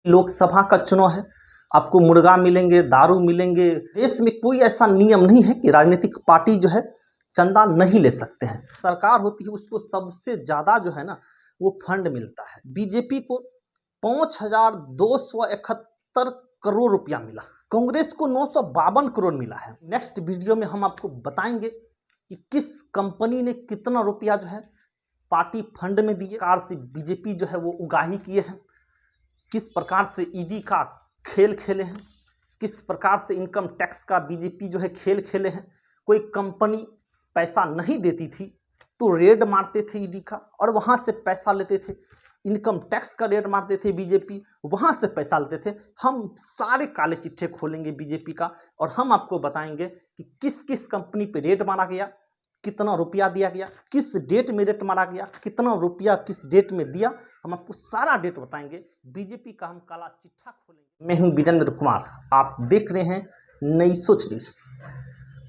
लोकसभा का चुनाव है, आपको मुर्गा मिलेंगे, दारू मिलेंगे। देश में कोई ऐसा नियम नहीं है कि राजनीतिक पार्टी जो है चंदा नहीं ले सकते हैं। सरकार होती है उसको सबसे ज़्यादा जो है ना वो फंड मिलता है। बीजेपी को 5,271 करोड़ रुपया मिला, कांग्रेस को 952 करोड़ मिला है। नेक्स्ट वीडियो में हम आपको बताएंगे कि किस कंपनी ने कितना रुपया जो है पार्टी फंड में दिए, कार से बीजेपी जो है वो उगाही किए हैं, किस प्रकार से ईडी का खेल खेले हैं, किस प्रकार से इनकम टैक्स का बीजेपी जो है खेल खेले हैं। कोई कंपनी पैसा नहीं देती थी तो रेड मारते थे ईडी का और वहाँ से पैसा लेते थे। इनकम टैक्स का रेड मारते थे बीजेपी, वहाँ से पैसा लेते थे। हम सारे काले चिट्ठे खोलेंगे बीजेपी का और हम आपको बताएंगे कि किस किस कंपनी पे रेड मारा गया, कितना रुपया दिया गया, किस डेट में रेट मारा गया, कितना रुपया किस डेट में दिया। हम आपको सारा डेट बताएंगे। बीजेपी का हम काला चिट्ठा खोलेंगे। मैं हूं वीरेंद्र कुमार, आप देख रहे हैं नई सोच न्यूज।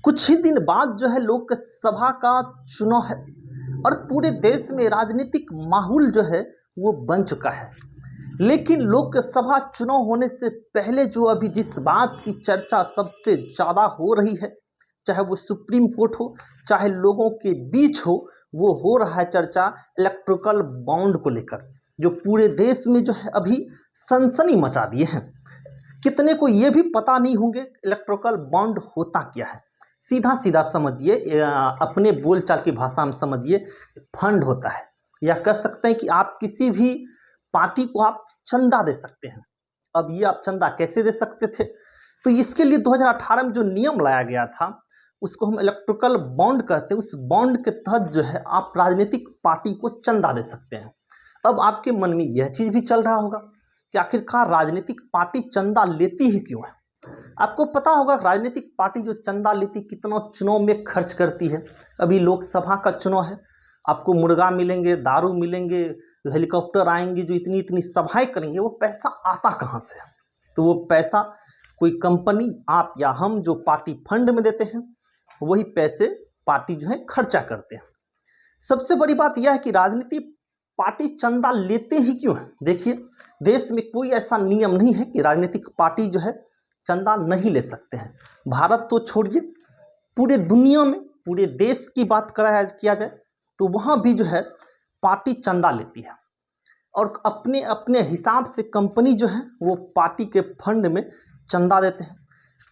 कुछ ही दिन बाद जो है लोकसभा का चुनाव है और पूरे देश में राजनीतिक माहौल जो है वो बन चुका है। लेकिन लोकसभा चुनाव होने से पहले जो अभी जिस बात की चर्चा सबसे ज़्यादा हो रही है, चाहे वो सुप्रीम कोर्ट हो चाहे लोगों के बीच हो, वो हो रहा है चर्चा इलेक्ट्रिकल बॉन्ड को लेकर, जो पूरे देश में जो है अभी सनसनी मचा दिए हैं। कितने को ये भी पता नहीं होंगे इलेक्ट्रिकल बॉन्ड होता क्या है। सीधा सीधा समझिए, अपने बोलचाल की भाषा में समझिए, फंड होता है, या कह सकते हैं कि आप किसी भी पार्टी को आप चंदा दे सकते हैं। अब ये आप चंदा कैसे दे सकते थे, तो इसके लिए 2018 में जो नियम लाया गया था उसको हम इलेक्ट्रिकल बॉन्ड कहते हैं। उस बॉन्ड के तहत जो है आप राजनीतिक पार्टी को चंदा दे सकते हैं। अब आपके मन में यह चीज़ भी चल रहा होगा कि आखिरकार राजनीतिक पार्टी चंदा लेती ही क्यों है। आपको पता होगा राजनीतिक पार्टी जो चंदा लेती कितना चुनाव में खर्च करती है। अभी लोकसभा का चुनाव है, आपको मुर्गा मिलेंगे, दारू मिलेंगे, हेलीकॉप्टर आएंगे, जो इतनी इतनी सभाएं करेंगे, वो पैसा आता कहाँ से है? तो वो पैसा कोई कंपनी, आप या हम जो पार्टी फंड में देते हैं वही पैसे पार्टी जो है खर्चा करते हैं। सबसे बड़ी बात यह है कि राजनीति पार्टी चंदा लेते ही क्यों है। देखिए, देश में कोई ऐसा नियम नहीं है कि राजनीतिक पार्टी जो है चंदा नहीं ले सकते हैं। भारत तो छोड़िए, पूरे दुनिया में पूरे देश की बात किया जाए तो वहाँ भी जो है पार्टी चंदा लेती है और अपने अपने हिसाब से कंपनी जो है वो पार्टी के फंड में चंदा देते हैं।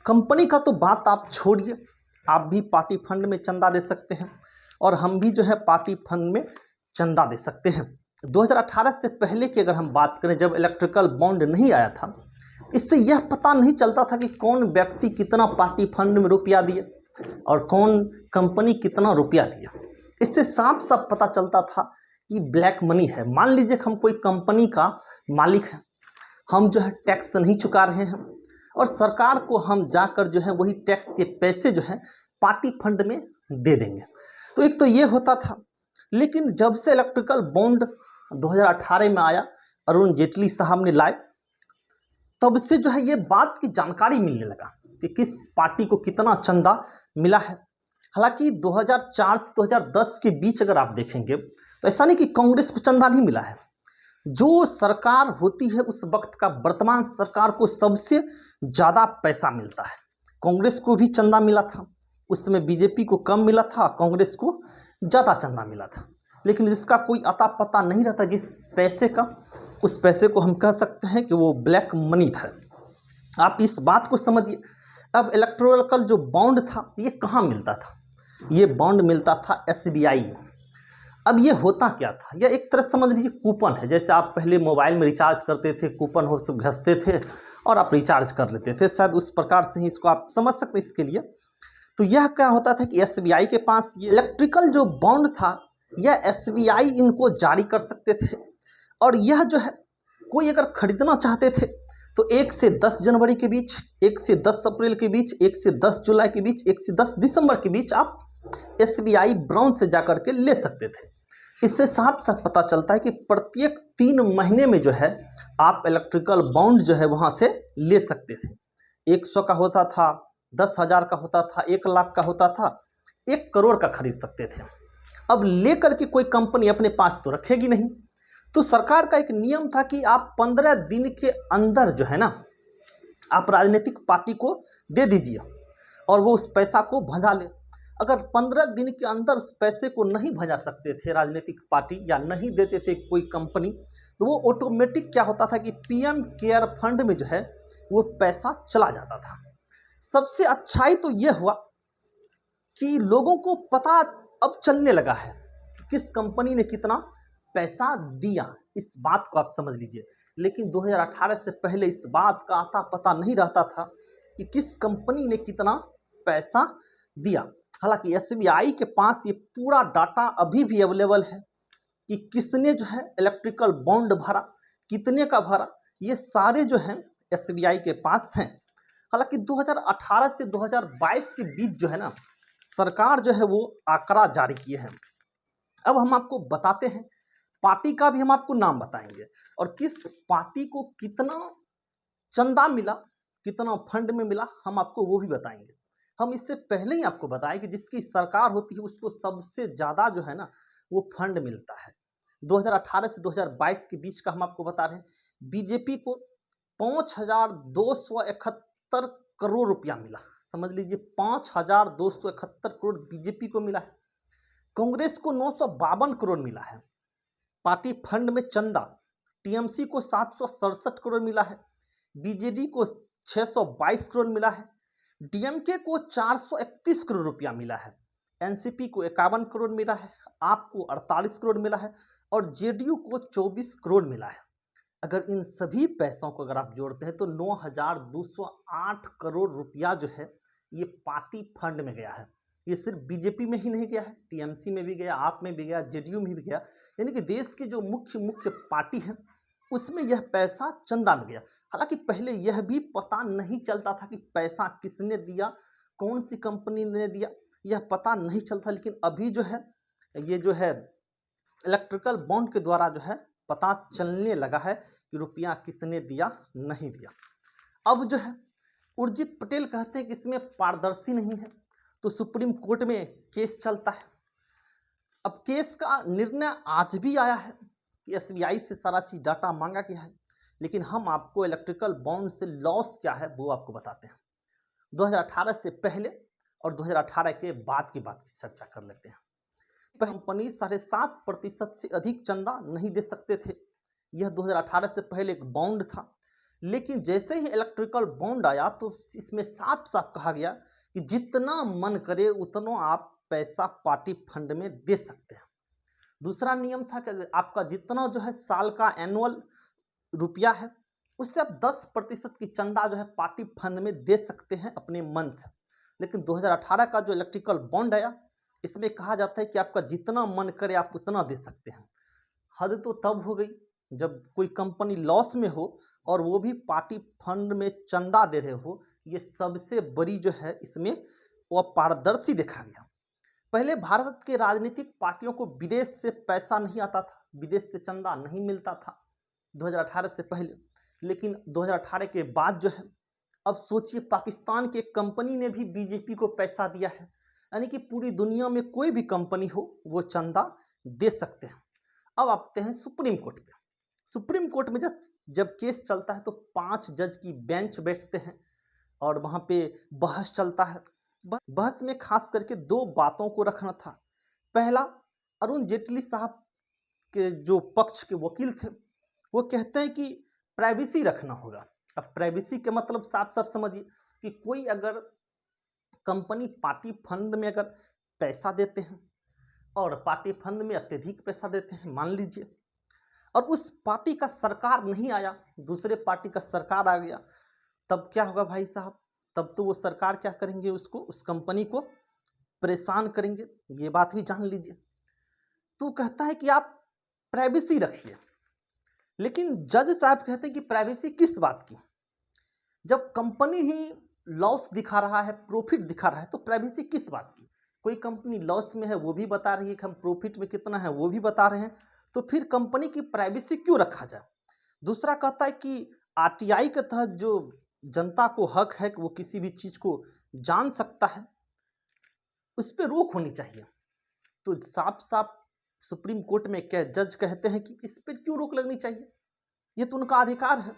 कंपनी का तो बात आप छोड़िए, आप भी पार्टी फंड में चंदा दे सकते हैं और हम भी जो है पार्टी फंड में चंदा दे सकते हैं। 2018 से पहले की अगर हम बात करें, जब इलेक्ट्रिकल बॉन्ड नहीं आया था, इससे यह पता नहीं चलता था कि कौन व्यक्ति कितना पार्टी फंड में रुपया दिए और कौन कंपनी कितना रुपया दिया। इससे साफ साफ पता चलता था कि ब्लैक मनी है। मान लीजिए हम कोई कंपनी का मालिक है, हम जो है टैक्स नहीं चुका रहे हैं और सरकार को हम जाकर जो है वही टैक्स के पैसे जो है पार्टी फंड में दे देंगे। तो एक तो ये होता था। लेकिन जब से इलेक्ट्रिकल बॉन्ड 2018 में आया, अरुण जेटली साहब ने लाए, तब से जो है ये बात की जानकारी मिलने लगा कि किस पार्टी को कितना चंदा मिला है। हालांकि 2004 से 2010 के बीच अगर आप देखेंगे तो ऐसा नहीं कि कांग्रेस को चंदा नहीं मिला है। जो सरकार होती है उस वक्त का वर्तमान सरकार को सबसे ज़्यादा पैसा मिलता है। कांग्रेस को भी चंदा मिला था, उस समय बीजेपी को कम मिला था, कांग्रेस को ज़्यादा चंदा मिला था। लेकिन जिसका कोई अता पता नहीं रहता जिस पैसे का, उस पैसे को हम कह सकते हैं कि वो ब्लैक मनी था। आप इस बात को समझिए। अब इलेक्ट्रिकल जो बॉन्ड था ये कहाँ मिलता था? ये बॉन्ड मिलता था SBI में। अब ये होता क्या था? यह एक तरह समझ लीजिए कूपन है। जैसे आप पहले मोबाइल में रिचार्ज करते थे, कूपन हो सब घसते थे और आप रिचार्ज कर लेते थे, शायद उस प्रकार से ही इसको आप समझ सकते हैं इसके लिए। तो यह क्या होता था कि SBI के पास ये इलेक्ट्रिकल जो बॉन्ड था यह SBI इनको जारी कर सकते थे और यह जो है कोई अगर खरीदना चाहते थे तो 1 से 10 जनवरी के बीच, 1 से 10 अप्रैल के बीच, 1 से 10 जुलाई के बीच, 1 से 10 दिसंबर के बीच आप SBI ब्रांच से जाकर के ले सकते थे। इससे साफ साफ पता चलता है कि प्रत्येक 3 महीने में जो है आप इलेक्ट्रिकल बॉन्ड जो है वहाँ से ले सकते थे। 100 का होता था, 10,000 का होता था, 1 लाख का होता था, 1 करोड़ का खरीद सकते थे। अब लेकर के कोई कंपनी अपने पास तो रखेगी नहीं, तो सरकार का एक नियम था कि आप 15 दिन के अंदर जो है ना, आप राजनीतिक पार्टी को दे दीजिए और वो उस पैसा को भंजा ले। अगर 15 दिन के अंदर उस पैसे को नहीं भंजा सकते थे राजनीतिक पार्टी या नहीं देते थे कोई कंपनी, तो वो ऑटोमेटिक क्या होता था कि पीएम केयर फंड में जो है वो पैसा चला जाता था। सबसे अच्छाई तो ये हुआ कि लोगों को पता अब चलने लगा है कि किस कंपनी ने कितना पैसा दिया, इस बात को आप समझ लीजिए। लेकिन 2018 से पहले इस बात का आता पता नहीं रहता था कि किस कंपनी ने कितना पैसा दिया। हालांकि एसबीआई के पास ये पूरा डाटा अभी भी अवेलेबल है कि किसने जो है इलेक्ट्रिकल बॉन्ड भरा, कितने का भरा, ये सारे जो हैं एसबीआई के पास हैं। हालांकि 2018 से 2022 के बीच जो है ना, सरकार जो है वो आंकड़ा जारी किए हैं। अब हम आपको बताते हैं, पार्टी का भी हम आपको नाम बताएंगे और किस पार्टी को कितना चंदा मिला, कितना फंड में मिला, हम आपको वो भी बताएंगे। हम इससे पहले ही आपको बताएं कि जिसकी सरकार होती है उसको सबसे ज़्यादा जो है ना वो फंड मिलता है। 2018 से 2022 के बीच का हम आपको बता रहे हैं। बीजेपी को 5,271 करोड़ रुपया मिला, समझ लीजिए 5,271 करोड़ बीजेपी को मिला है। कांग्रेस को 952 करोड़ मिला है पार्टी फंड में चंदा। टीएमसी को 767 करोड़ मिला है। बीजेडी को 622 करोड़ मिला है। डीएमके को 431 करोड़ रुपया मिला है। एनसीपी को 51 करोड़ मिला है। आप को 48 करोड़ मिला है और जेडीयू को 24 करोड़ मिला है। अगर इन सभी पैसों को अगर आप जोड़ते हैं तो 9,208 करोड़ रुपया जो है ये पार्टी फंड में गया है। ये सिर्फ बीजेपी में ही नहीं गया है, टीएमसी में भी गया, आप में भी गया, जेडीयू में भी गया। यानी कि देश की जो मुख्य पार्टी है उसमें यह पैसा चंदा में गया। हालांकि पहले यह भी पता नहीं चलता था कि पैसा किसने दिया, कौन सी कंपनी ने दिया, यह पता नहीं चलता। लेकिन अभी जो है ये जो है इलेक्ट्रिकल बॉन्ड के द्वारा जो है पता चलने लगा है कि रुपया किसने दिया, नहीं दिया। अब जो है उर्जित पटेल कहते हैं कि इसमें पारदर्शी नहीं है, तो सुप्रीम कोर्ट में केस चलता है। अब केस का निर्णय आज भी आया है कि एसबीआई से सारा चीज डाटा मांगा गया है। लेकिन हम आपको इलेक्ट्रिकल बॉन्ड से लॉस क्या है वो आपको बताते हैं। 2018 से पहले और 2018 के बाद की बात की चर्चा कर लेते हैं। कंपनी 7.5% से अधिक चंदा नहीं दे सकते थे। यह 2018 से पहले एक बॉन्ड था। लेकिन जैसे ही इलेक्ट्रिकल बॉन्ड आया तो इसमें साफ साफ कहा गया कि जितना मन करे उतना आप पैसा पार्टी फंड में दे सकते हैं। दूसरा नियम था कि आपका जितना जो है साल का एनुअल रुपया है उससे आप 10% की चंदा जो है पार्टी फंड में दे सकते हैं अपने मन से। लेकिन 2018 का जो इलेक्ट्रिकल बॉन्ड आया इसमें कहा जाता है कि आपका जितना मन करे आप उतना दे सकते हैं। हद तो तब हो गई जब कोई कंपनी लॉस में हो और वो भी पार्टी फंड में चंदा दे रहे हो। ये सबसे बड़ी जो है इसमें वो पारदर्शी देखा गया। पहले भारत के राजनीतिक पार्टियों को विदेश से पैसा नहीं आता था, विदेश से चंदा नहीं मिलता था 2018 से पहले। लेकिन 2018 के बाद जो है अब सोचिए पाकिस्तान की एक कंपनी ने भी बीजेपी को पैसा दिया है। यानी कि पूरी दुनिया में कोई भी कंपनी हो वो चंदा दे सकते हैं। अब आते हैं सुप्रीम कोर्ट पे। सुप्रीम कोर्ट में जब केस चलता है तो 5 जज की बेंच बैठते हैं और वहाँ पे बहस चलता है। बहस में खास करके 2 बातों को रखना था। पहला, अरुण जेटली साहब के जो पक्ष के वकील थे वो कहते हैं कि प्राइवेसी रखना होगा। अब प्राइवेसी के मतलब साफ साफ समझिए कि कोई अगर कंपनी पार्टी फंड में अगर पैसा देते हैं और पार्टी फंड में अत्यधिक पैसा देते हैं मान लीजिए, और उस पार्टी का सरकार नहीं आया, दूसरे पार्टी का सरकार आ गया, तब क्या होगा भाई साहब? तब तो वो सरकार क्या करेंगे, उसको, उस कंपनी को परेशान करेंगे। ये बात भी जान लीजिए। तो कहता है कि आप प्राइवेसी रखिए। लेकिन जज साहब कहते हैं कि प्राइवेसी किस बात की? जब कंपनी ही लॉस दिखा रहा है, प्रॉफिट दिखा रहा है, तो प्राइवेसी किस बात की? कोई कंपनी लॉस में है वो भी बता रही है कि हम प्रॉफिट में कितना है वो भी बता रहे हैं, तो फिर कंपनी की प्राइवेसी क्यों रखा जाए? दूसरा कहता है कि आरटीआई के तहत जो जनता को हक है कि वो किसी भी चीज को जान सकता है, उस पर रोक होनी चाहिए। तो साफ साफ सुप्रीम कोर्ट में क्या जज कहते हैं कि इस पर क्यों रोक लगनी चाहिए, ये तो उनका अधिकार है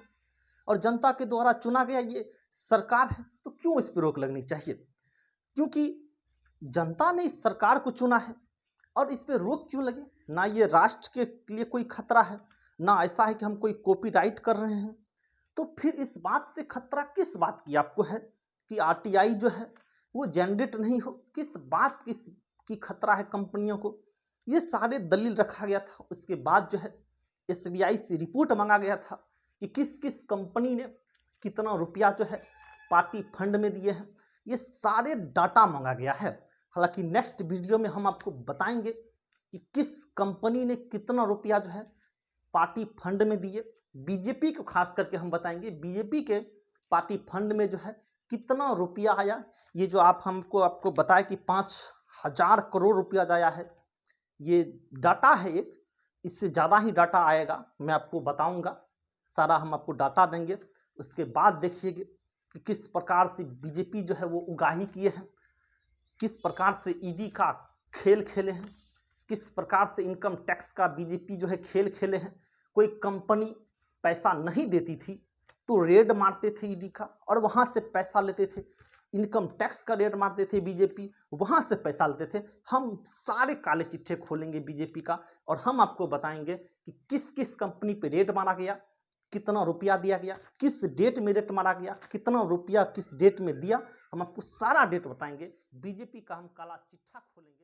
और जनता के द्वारा चुना गया ये सरकार है, तो क्यों इस पर रोक लगनी चाहिए? क्योंकि जनता ने इस सरकार को चुना है और इस पर रोक क्यों लगे? ना ये राष्ट्र के लिए कोई खतरा है, ना ऐसा है कि हम कोई कॉपीराइट कर रहे हैं। तो फिर इस बात से खतरा किस बात की आपको है कि आरटीआई जो है वो जनरेट नहीं हो? किस बात की खतरा है कंपनियों को? ये सारे दलील रखा गया था। उसके बाद जो है एसबीआई से रिपोर्ट मांगा गया था कि किस किस कंपनी ने कितना रुपया जो है पार्टी फंड में दिए हैं, ये सारे डाटा मांगा गया है। हालांकि नेक्स्ट वीडियो में हम आपको बताएंगे कि किस कंपनी ने कितना रुपया जो है पार्टी फंड में दिए। बीजेपी को खास करके हम बताएंगे बीजेपी के पार्टी फंड में जो है कितना रुपया आया। ये जो आपको बताया कि 5,000 करोड़ रुपया आया है, ये डाटा है एक, इससे ज़्यादा ही डाटा आएगा, मैं आपको बताऊंगा, सारा हम आपको डाटा देंगे। उसके बाद देखिएगा कि किस प्रकार से बीजेपी जो है वो उगाही किए हैं, किस प्रकार से ईडी का खेल खेले हैं, किस प्रकार से इनकम टैक्स का बीजेपी जो है खेल खेले हैं। कोई कंपनी पैसा नहीं देती थी तो रेड मारते थे ईडी का और वहाँ से पैसा लेते थे। इनकम टैक्स का रेड मारते थे बीजेपी, वहाँ से पैसा लेते थे। हम सारे काले चिट्ठे खोलेंगे बीजेपी का और हम आपको बताएंगे कि किस किस कंपनी पे रेड मारा गया, कितना रुपया दिया गया, किस डेट में रेट मारा गया, कितना रुपया किस डेट में दिया। हम आपको सारा डेट बताएंगे। बीजेपी का हम काला चिट्ठा खोलेंगे।